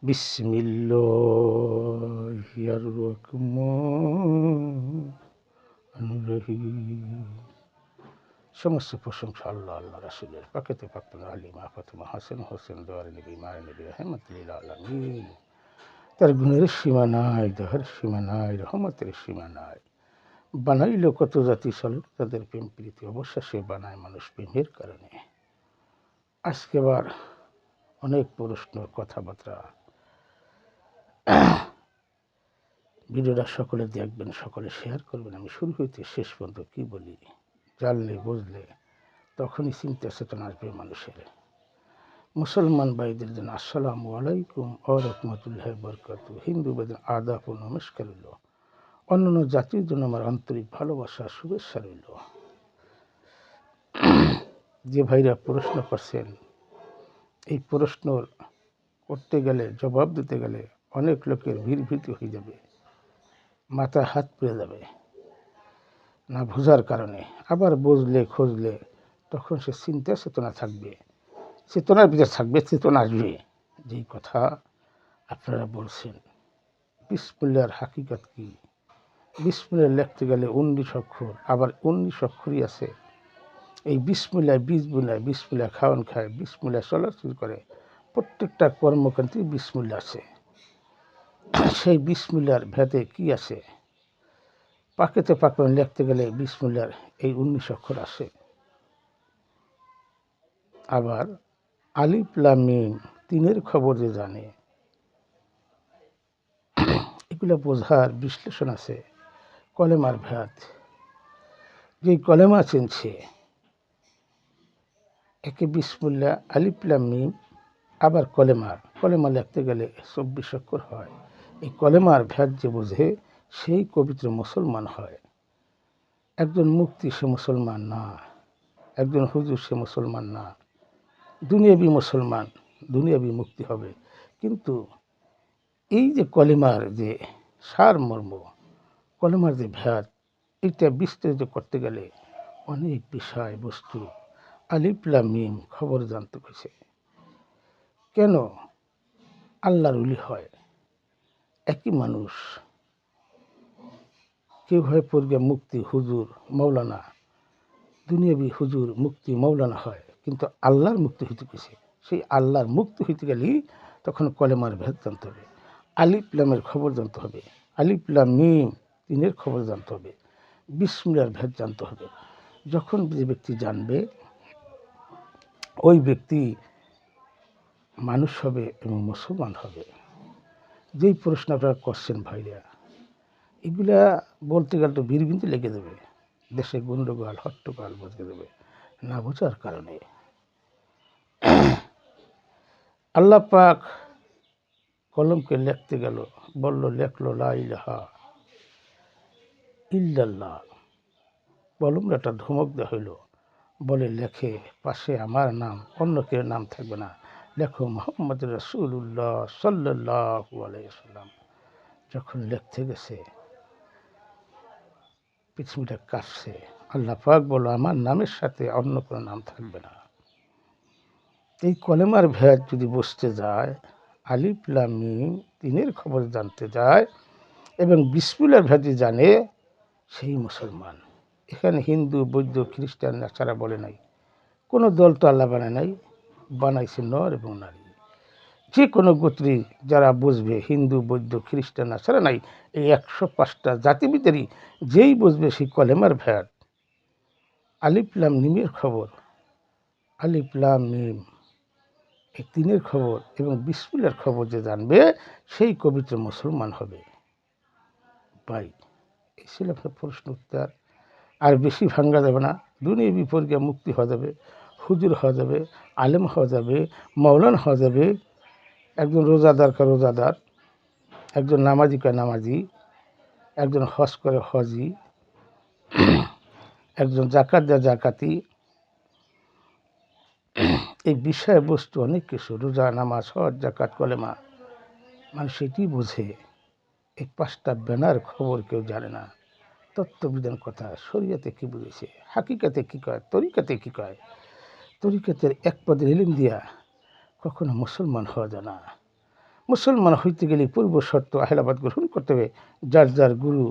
বিসমিল্লাহির রহমানির রহিম। সমস্ত প্রশংসা আল্লাহ আল্লাহ রাসূলের। পাকেতে পাকতন আলিমা ফাতেমা হাসান হোসেন দোয়ার নবী মায়ের নবী রহমাতুল আলামিন। তার গুণের সীমা নাই, দয়ার সীমা নাই, রহমতের সীমা নাই। বানাইল কত জাতি চলে তাদের প্রেম প্রীতি, অবশেষে বানায় মানুষ প্রেমের কারণে। আজকে আবার অনেক প্রশ্ন, কথাবার্তা। ভিডিওটা সকলে দেখবেন, সকলে শেয়ার করবেন। আমি শুরু হইতে শেষ পর্যন্ত কি বলি, জানলে বুঝলে তখনই চিন্তা চেতনা আসবে মানুষের। মুসলমান ভাইদের জন্য আসসালামু আলাইকুম ওয়া রাহমাতুল্লাহি ওয়া বারাকাতুহু। হিন্দু ভাইদের আদাব ও নমস্কার রইল। অন্যান্য জাতির জন্য আমার আন্তরিক ভালোবাসা, শুভেচ্ছা রইল। যে ভাইরা প্রশ্ন করছেন, এই প্রশ্ন করতে গেলে, জবাব দিতে গেলে অনেক লোকের ভীতি হয়ে যাবে, মাথায় হাত পড়ে যাবে না বোঝার কারণে। আবার বুঝলে খুঁজলে তখন সে চিন্তা চেতনা থাকবে, চেতনার ভিতরে থাকবে, চেতনা আসবে। যেই কথা আপনারা বলছেন, বিসমিল্লাহর হাকিকত কি? বিসমিল্লাহ লিখতে গেলে 19 অক্ষর, আবার 19 অক্ষরই আছে। এই বিসমিল্লাহ বীজ বুনায়, বিসমিল্লাহ খাওয়ান খায়, বিসমিল্লাহ চলাচল করে, প্রত্যেকটা কর্মকাণ্ডে বিসমিল্লাহ আছে। সেই বিসমিল্লাহর ভেদে কি আছে? পাকেতে পাকন লিখতে গেলে বিসমিল্লাহর এই 19 অক্ষর আছে। আবার আলিফ লাম মিম, তিনের খবর যে জানে, এগুলো বোঝার বিশ্লেষণ আছে। কলেমার ভেদ, যেই কলেমা চিনছে, একে বিসমিল্লাহ আলিফ লাম মিম, আবার কলেমা লিখতে গেলে 24 অক্ষর হয়। এই কলেমার ভেদ যে বোঝে সেই পবিত্র মুসলমান হয়। একজন মুক্তি সে মুসলমান না, একজন হুজুর সে মুসলমান না। দুনিয়াবি মুসলমান, দুনিয়াবি মুক্তি হবে। কিন্তু এই যে কলেমার যে সারমর্ম, কলেমার যে ভেদ, এটা বিস্তারিত করতে গেলে অনেক বিষয় বস্তু, আলিফ লাম মিম খবর জানতে হয়েছে। কেন আল্লাহর ওলি হয় একই মানুষ? কেউ হয় পড়বে মুক্তি হুজুর মৌলানা, দুনিয়াবি হুজুর মুক্তি মৌলানা হয়, কিন্তু আল্লাহর মুক্তি হইতে গেছে। সেই আল্লাহর মুক্তি হইতে গেলেই তখন কলেমার ভেদ জানতে হবে, আলিফ লামের খবর জানতে হবে, আলিফ লাম মিম তিনের খবর জানতে হবে, বিসমিল্লাহর ভেদ জানতে হবে। যখন যে ব্যক্তি জানবে, ওই ব্যক্তি মানুষ হবে এবং মুসলমান হবে। যেই প্রশ্ন আপনারা করছেন ভাইরা, এগুলা বলতে গেলে তো বিরবিন্দু লেগে দেবে, দেশে গন্ডগোল হট্টগোল বসে দেবে না বোঝার কারণে। আল্লাহ পাক কলমকে লিখতে গেল, বলল লেখলো লা ইলাহা ইল্লাল্লাহ। কলমটা একটা ধমক দেওয়া হইল, বলে লেখে পাশে আমার নাম, অন্য কেউ নাম থাকবে না, লেখো মুহাম্মদ রাসূলুল্লাহ সাল্লাল্লাহু আলাইহি ওয়াসাল্লাম। যখন লিখতে গেছে পৃথিবীটা কাঁপছে। আল্লাহ পাক বলল আমার নামের সাথে অন্য কোনো নাম থাকবে না। এই কলেমার ভেদ যদি বুঝতে যায়, আলিফ লাম মিম তিনের খবর জানতে যায় এবং বিসমিল্লাহর ভেদ জানে, সেই মুসলমান। এখানে হিন্দু বৌদ্ধ খ্রিস্টান ছাড়া বলে নাই, কোনো দল তো আল্লাহ বানায় নাই, বানাইছে নর এবং নারী। যে কোনো গোত্রী যারা বুঝবে, হিন্দু বৌদ্ধ খ্রিস্টান ছাড়া নাই, এই 105টা জাতিবিদেরই যেই বুঝবে সেই কলেমার ভেদ, আলিফ লাম মিমের খবর, আলিফ লাম মিম এই তিনের খবর এবং বিসমিল্লাহর খবর যে জানবে, সেই পবিত্র মুসলমান হবে। ভাই এই ছিল আপনার প্রশ্ন উত্তর। আর বেশি ভাঙ্গা যাবে না, দুনিয়া বিপর্যয় মুক্তি হওয়া যাবে, হুজুর হওয়া যাবে, আলেম হওয়া যাবে, মৌলানা হওয়া যাবে, একজন রোজাদার কা রোজাদার, একজন নামাজি কা নামাজি, একজন হজ করে হজি, একজন জাকাত দেয় জাকাতি। এই বিষয়বস্তু অনেক কিছু, রোজা নামাজ হজ জাকাত কলেমা, মানুষ এটি বোঝে। এই 5টা ব্যানার খবর কেউ জানে না। তত্ত্ববিধান কথা, শরীয়তে কী বুঝেছে, হাকিকাতে কী কয়, তরিকাতে কী কয়। তরিকাতের এক পদের ইলম দিয়া কখনো মুসলমান হওয়া যায় না। মুসলমান হইতে গেলে পূর্ব শর্ত আহলাবাদ গ্রহণ করতে হবে। যার যার গুরু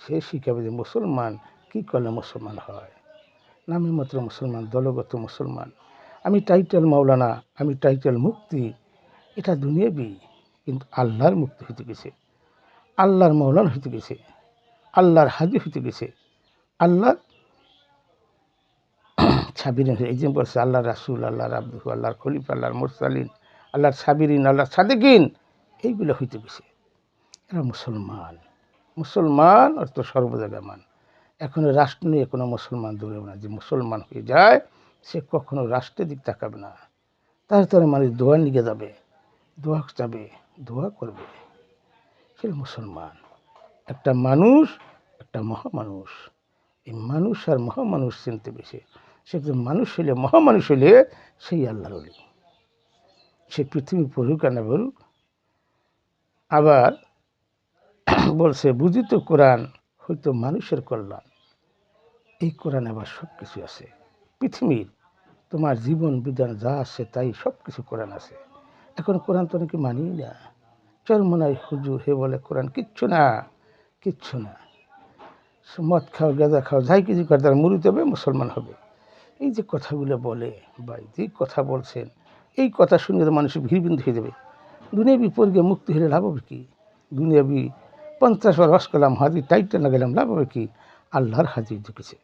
সে শিখাবে যে মুসলমান কী করলে মুসলমান হয়। নামে মাত্র মুসলমান, দলগত মুসলমান। আমি টাইটেল মাওলানা, আমি টাইটেল মুক্তি, এটা দুনিয়াবি, কিন্তু আল্লাহর মুক্তি হইতে গেছে, আল্লাহর মাওলানা হইতে গেছে, আল্লাহর হাজি হইতে গেছে, আল্লাহর সাবিরিন। এই যে বলছে আল্লাহর রাসূল, আল্লাহর আব্দু, আল্লাহর খলিফা, আল্লাহর মুরসালিন, আল্লাহর সাবিরিন, আল্লাহর সাদেকিন, এইগুলো হইতে গেছে। এরা মুসলমান। মুসলমান অর্থ সর্বজায়গায় মান। এখন রাষ্ট্র নিয়ে কোনো মুসলমান দৌড়েবে না। যে মুসলমান হয়ে যায় সে কখনো রাষ্ট্রের দিক তাকাবে না। তার মানুষ দোয়া নিয়ে যাবে, দোয়া যাবে, দোয়া করবে। সে মুসলমান। একটা মানুষ, একটা মহামানুষ। এই মানুষ আর মহামানুষ চিনতে বেশি। সে একজন মানুষ হইলে, মহামানুষ হইলে সেই আল্লাহর ওলি। সে পৃথিবী পড়ুক আর না পড়ুক। আবার বলছে বুঝিত কোরআন হয়তো মানুষের কল্যাণ। এই কোরআন আবার সব কিছু আছে। পৃথিবীর তোমার জীবন বিধান যা আছে তাই সব কিছু কোরআন আছে। এখন কোরআন তো অনেকে মানি না। চরমনাই হুজুর হে বলে কোরআন কিচ্ছু না, কিচ্ছু না। মদ খাও, গাঁজা খাও, যাই কিছু করে তারা মুরিদ হবে, মুসলমান হবে। এই যে কথাগুলো বলে ভাই, যে কথা বলছেন, এই কথা শুনে তো মানুষের ভিড়বিন্দু হয়ে যাবে। দুনিয়াবি পরিগে মুক্তি হলে লাভ হবে কি? দুনিয়াবি 50 বার হজ করলাম, হাজির টাইটটা না গেলাম, লাভ হবে কি? আল্লাহর হাজির ঢুকেছে,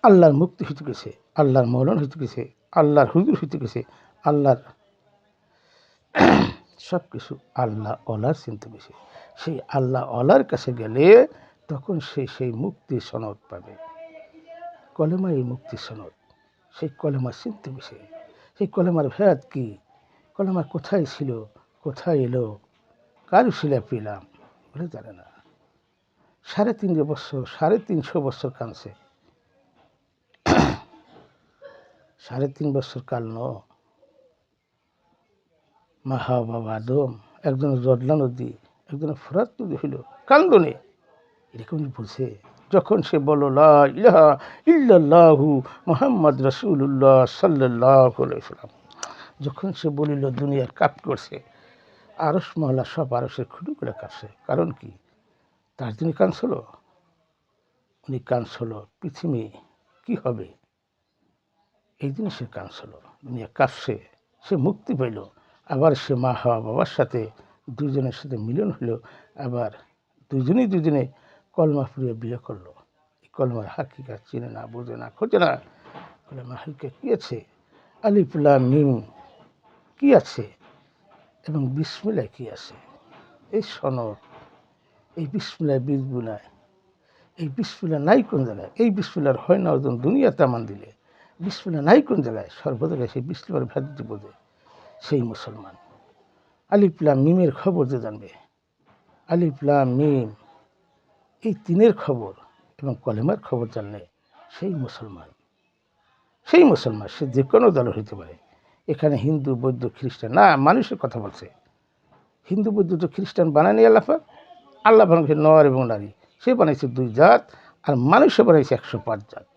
আল্লাহর মুক্তি হইতে গেছে, আল্লাহর মৌলানা হইতে গেছে, আল্লাহর হুজুর হইতে গেছে, আল্লাহর সব কিছু আল্লাহ ওলার চিনতে গেছে। সেই আল্লাহ ওলার কাছে গেলে তখন সে সেই মুক্তির সনদ পাবে। কলেমা এই মুক্তির সনদ। সেই কলেমা চিনতে গেছে। সেই কলেমার ভেদ কি? কলেমা কোথায় ছিল, কোথায় এলো, কার শিলা পেলাম বলে জানে না। 350 বছর, 350 বছর কানছে। 3.5 বছর কাল ন মাহা বাবা আদম, একজন জদলা নদী, একজন ফোরাত নদী হইল কান্দনে। এরকম বলছে যখন সে বলল লা ইলাহা ইল্লাল্লাহু মুহাম্মদ রাসূলুল্লাহ সাল্লাল্লাহু আলাইহি সাল্লাম, যখন সে বলিল দুনিয়ার কাঁপ করছে, আরশ মহল্লা সব আরশের খুঁটি করে কাঁপছে। কারণ কি? তার জন্য কাঁদছিল। উনি কাঁদছিল পৃথিবী কি হবে, এই জন্য সে কাঁদছিল। দুনিয়া কাঁপছে, সে মুক্তি পাইল। আবার সে মা হওয়া বাবার সাথে দুজনের সাথে মিলন হলো। আবার দুজনে কলমা পড়িয়ে বিয়ে করলো। এই কলমার হাকিকাত চিনে না, বোঝে না, খোঁজে না। কলমা হাকিকাত কী আছে? আলিফ লাম মিম কী আছে এবং বিসমিল্লাহ কী আছে? এই সনদ, এই বিসমিল্লাহ বীজ বুনায়, এই বিসমিল্লাহ নাই কোন জায়গায়? এই বিসমিল্লাহর হয় না ওজন দুনিয়াতে আমান দিলে। বিসমিল্লাহ নাই কোন জায়গায়? সর্ব জায়গায় সেই বিসমিল্লাহর ভ্যালিটি বোঝে সেই মুসলমান। আলিফ লাম মিমের খবর যে জানবে, আলিফ লাম মিম এই তিনের খবর এবং কলেমার খবর জানলে সেই মুসলমান। সেই মুসলমান সে যে কোনো দল হইতে পারে। এখানে হিন্দু, বৌদ্ধ, খ্রিস্টান না, মানুষের কথা বলছে। হিন্দু, বৌদ্ধ তো খ্রিস্টান বানায়নি আল্লাহ পাক। আল্লাহ বানাইছে নর এবং নারী। সে বানাইছে 2 জাত, আর মানুষে বানাইছে 105 জাত।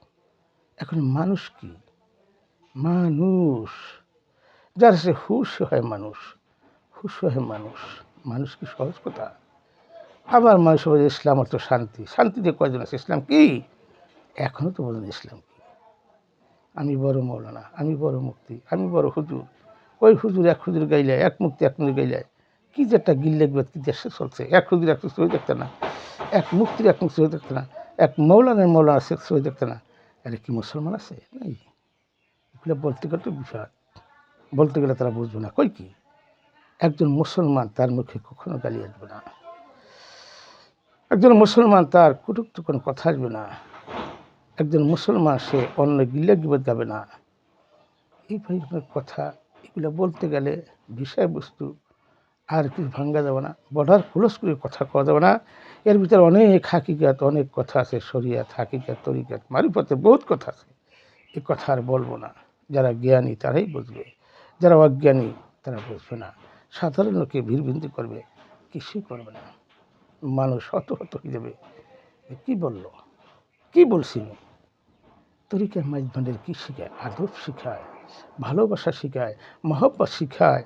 এখন মানুষ কি? মানুষ যার সে হুশ হয় মানুষ, হুশ হয় মানুষ। মানুষ কি সহজ কথা? আবার মানুষ বলে ইসলাম অর্থ শান্তি। শান্তিতে কয়জন আছে? ইসলাম কি? এখনও তো বলেন ইসলাম কি? আমি বড় মৌলানা, আমি বড় মুক্তি, আমি বড় হুজুর। ওই হুজুর এক হুজুর গাইলে, এক মুক্তি এক মুক্তি গাইলে কি যে একটা গিল্লেকবাদ কি দেশে চলছে। এক হুজুর এক সহি দেখতে না, এক মুক্তির এক মুক্তি সহি দেখতে না, এক মৌলানা শেখ সহি দেখতে না। আরে কি মুসলমান আছে? নেই। এগুলো বলতে গেলে তো বিষয়, বলতে গেলে তারা বুঝবে না। কই কি? একজন মুসলমান তার মুখে কখনো গালি আসবে না। একজন মুসলমান তার কটূক্তি কোনো কথা আসবে না। একজন মুসলমান সে অন্য গিল্লাগিবাদ যাবে না। এই কথা এগুলো বলতে গেলে বিষয়বস্তু আর কিছু ভাঙ্গা যাবে না, বর্ডার ক্লোজ করে কথা কওয়া যাবে না। এর ভিতরে অনেক হাকিকাত, অনেক কথা আছে, শরিয়াত, হাকিকাত, তরিকাত, মারিফতে বহুত কথা আছে। এই কথা আর বলবো না। যারা জ্ঞানী তারাই বুঝবে, যারা অজ্ঞানী তারা বুঝবে না। সাধারণ লোকে ভিড়বিন্দি করবে, কিছুই করবে না। মানুষ হত হয়ে যাবে। কি বললো, কি বলছি? তরিকা মাইজভান্ডের কী শেখায়? আদব শেখায়, ভালোবাসা শেখায়, মহব্বত শেখায়,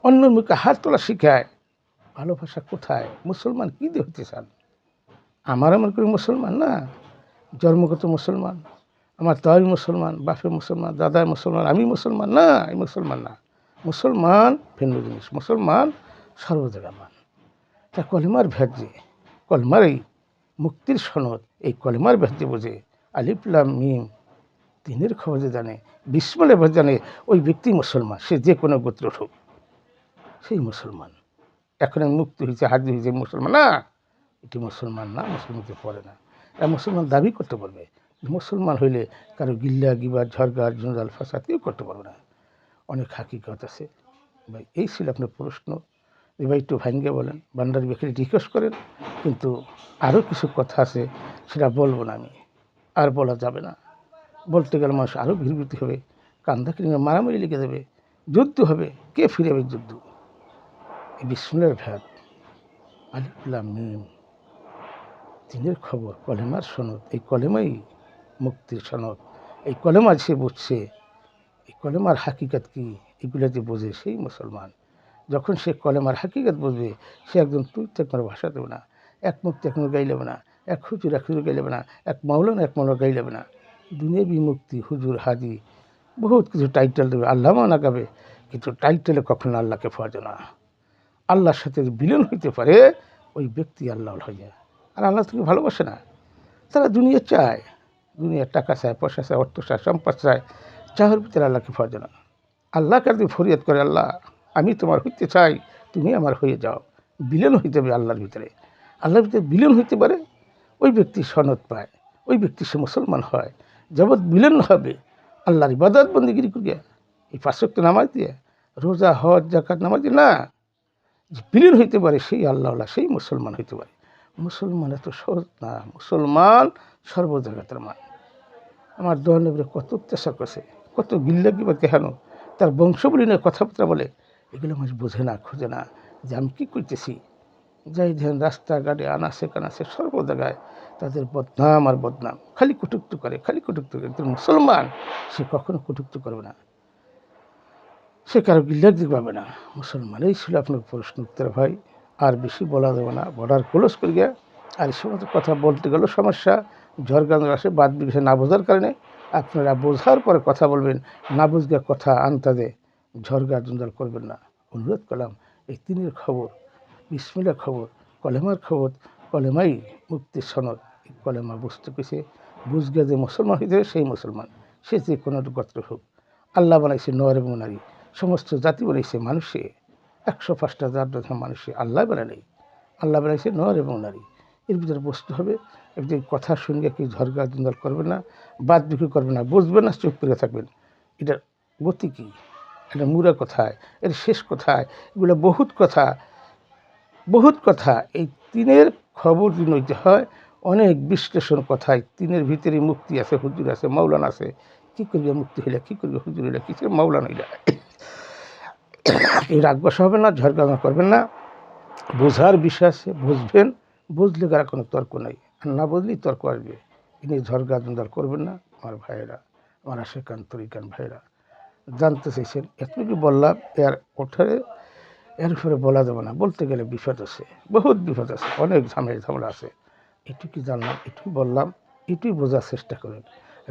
অন্যের মুখে হাত তোলা শিখায়। ভালোবাসা কোথায়? মুসলমান কী দিয়ে হতে চান? আমার মনে করি মুসলমান না, জন্মগত মুসলমান, আমার তাই মুসলমান, বাপে মুসলমান, দাদাই মুসলমান, আমি মুসলমান না, আমি মুসলমান না। মুসলমান ভিন্ন জিনিস, মুসলমান সর্বজায়গামান। তা কলেমার ভেদ, কলেমার এই মুক্তির সনদ, এই কলেমার ভেদ বোঝে, আলিফ লাম মিম তিনের খবর যে জানে, বিসমিল্লাহ ভেদ জানে, ওই ব্যক্তি মুসলমান, সে যে কোনো গোত্র হোক, সেই মুসলমান। এখন মুক্তি হয়েছে, হাজি হয়েছে, মুসলমান না, এটি মুসলমান না, মুসলমানকে পড়ে না। মুসলমান দাবি করতে পারবে, মুসলমান হইলে কারো গিল্লা গিবার ঝরগার জঞ্জাল ফাসাদ কেউ করতে পারবে না। অনেক হাকিকত আছে ভাই। এই ছিল আপনার প্রশ্ন, ভাই একটু ভাঙ্গে বলেন, বান্ডারি ব্যাখ্যা রিকোয়েস্ট করেন, কিন্তু আরও কিছু কথা আছে, সেটা বলবো না আমি, আর বলা যাবে না। বলতে গেলে মানুষ আরও বিরতি হবে, কান্দা কিনে মারামারি লিখে দেবে, যুদ্ধ হবে, কে ফিরে যাবে যুদ্ধ? এই বিসমিল্লাহর ভেদ, আলিফ লাম মিম তিনের খবর, কলেমার সনদ, এই কলেমাই মুক্তির সনদ। এই কলেমা সে বুঝছে, এই কলেমার হাকিকত কি, এগুলো যে বোঝে, সেই মুসলমান। যখন সে কলেমার হাকিকত বুঝবে, সে একজন তুই তো কোনো ভাষা দেবে না, এক মুক্তি এক গাই নেবে না, এক হুজুর গাই নেবে না, এক মাওলানা এক মাওলানা গাই নেবে না। দুনিয়াবি মুক্তি হুজুর হাজি বহুত কিছু টাইটেল দেবে, আল্লাহ মানা গাবে, কিন্তু টাইটেলে কখনো আল্লাহকে ফজে না। আল্লাহর সাথে বিলীন হইতে পারে, ওই ব্যক্তি আল্লাহ হয়ে যায়। আর আল্লাহ থেকে ভালোবাসে না, তারা দুনিয়া চায়, দুনিয়ার টাকা চায়, পয়সা চায়, অর্থ চায়, সম্পদ চায়, চাওয়ার ভিতরে আল্লাহকে ফজে না। আল্লাহকে যদি ফরিয়াদ করে, আল্লাহ আমি তোমার হইতে চাই, তুমি আমার হয়ে যাও, বিলীন হইতে হবে আল্লাহর ভিতরে। আল্লাহর ভিতরে বিলীন হইতে পারে, ওই ব্যক্তি সনদ পায়, ওই ব্যক্তি সে মুসলমান হয়। যাবৎ বিলীন হবে আল্লাহর ইবাদত বন্দেগিরি করিয়া, এই 5 ওয়াক্ত নামাজ দিয়ে, রোজা হজ যাকাত নামাজ দিয়ে না, যে বিলীন হইতে পারে, সেই আল্লাহ, সেই মুসলমান হইতে পারে। মুসলমান এত সহজ না, মুসলমান সর্বজাগাতের মান। আমার দোয়ানবীরা কত অত্যাচার করছে, কত গিল্লা কিবা কেহানো, তার বংশবলী নিয়ে কথাবার্তা বলে, এগুলো মানুষ বোঝে না, খোঁজে না যে আমি কী করতেছি। যাই ধ্যান রাস্তাঘাটে আনাসে কানাসে সর্ব জায়গায় তাদের বদনাম আর বদনাম, খালি কটুক্তি করে, খালি কটুক্তি করে। কিন্তু মুসলমান সে কখনো কটুক্তি করবে না, সে কারো গিল্লার দিকে পাবে না। মুসলমান এই ছিল আপনার প্রশ্ন উত্তর ভাই, আর বেশি বলা যাবে না, বর্ডার ক্লোজ করে গিয়া। আর এই সমস্ত কথা বলতে গেলেও সমস্যা, ঝড়গান আসে বাদ বিঘে না বোঝার কারণে। আপনারা বোঝার পরে কথা বলবেন, না বুঝলে কথা আন্তাজে ঝড়গা জঞ্জাল করবেন না। অনুরোধ করলাম, এই তিনের খবর, বিসমিল্লাহর খবর, কলেমার খবর, কলেমাই মুক্তির সনদ। এই কলেমা বুঝতে পেরেছে, বুঝগে যে মুসলমান হইতে সেই মুসলমান, সে যে কোনো গোত্র হোক। আল্লাহ বানাইছে নর এবং নারী, সমস্ত জাতি বানাইছে মানুষে, 105টা জাত মানুষে, আল্লাহ বানায় নেই। আল্লাহ বানাইছে নর এবং নারী, এর ভিতরে বসতে হবে। একদিন কথা শুনলে কি ঝরগা জঞ্জাল করবেন না, বাদ বিক্রি করবেন না, বুঝবেন না, চুপ করে থাকবেন। এটার গতি কী, এটা মুরা কোথায়, এর শেষ কোথায়, এগুলো বহুত কথা, বহুত কথা। এই তিনের খবর যদি নইতে হয়, অনেক বিশ্লেষণ কথায়, তিনের ভিতরে মুক্তি আছে, হুজুর আছে, মাওলানা আছে। কী করবে মুক্তি হইলে, কী করবে হুজুর হইলে, কী করবে মাওলানা হইলে। এই রাগ বসা হবে না, ঝড়গামা করবেন না। বোঝার বিষয় আছে, বুঝবেন, বুঝলে কারা কোনো তর্ক নেই, আর না বুঝলেই তর্ক আসবে। ইনি ঝড়গা জঞ্জাল করবেন না আমার ভাইয়েরা, আমার আশেকান তরিকান ভাইয়েরা। জানতে চাইছেন, এতটুকু বললাম, এর ওঠারে এর উপরে বলা যাবে না, বলতে গেলে বিপদ আছে, বহুত বিপদ আছে, অনেক ঝামেলা আছে। এটুকু জানলাম, এটুকু বললাম, এটুই বোঝার চেষ্টা করেন।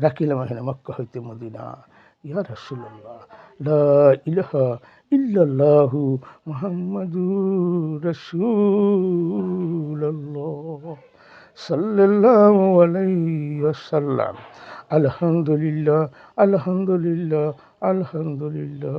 রাখিলাম এখানে মক্কা হইতে মদিনা, ইয়া রাসূলুল্লাহ, লা ইলাহা ইল্লাল্লাহু মুহাম্মাদুর রাসূলুল্লাহ সাল্লাল্লাহু আলাইহি ওয়াসাল্লাম। আলহামদুলিল্লাহ, আলহামদুলিল্লাহ, আলহামদুলিল্লাহ।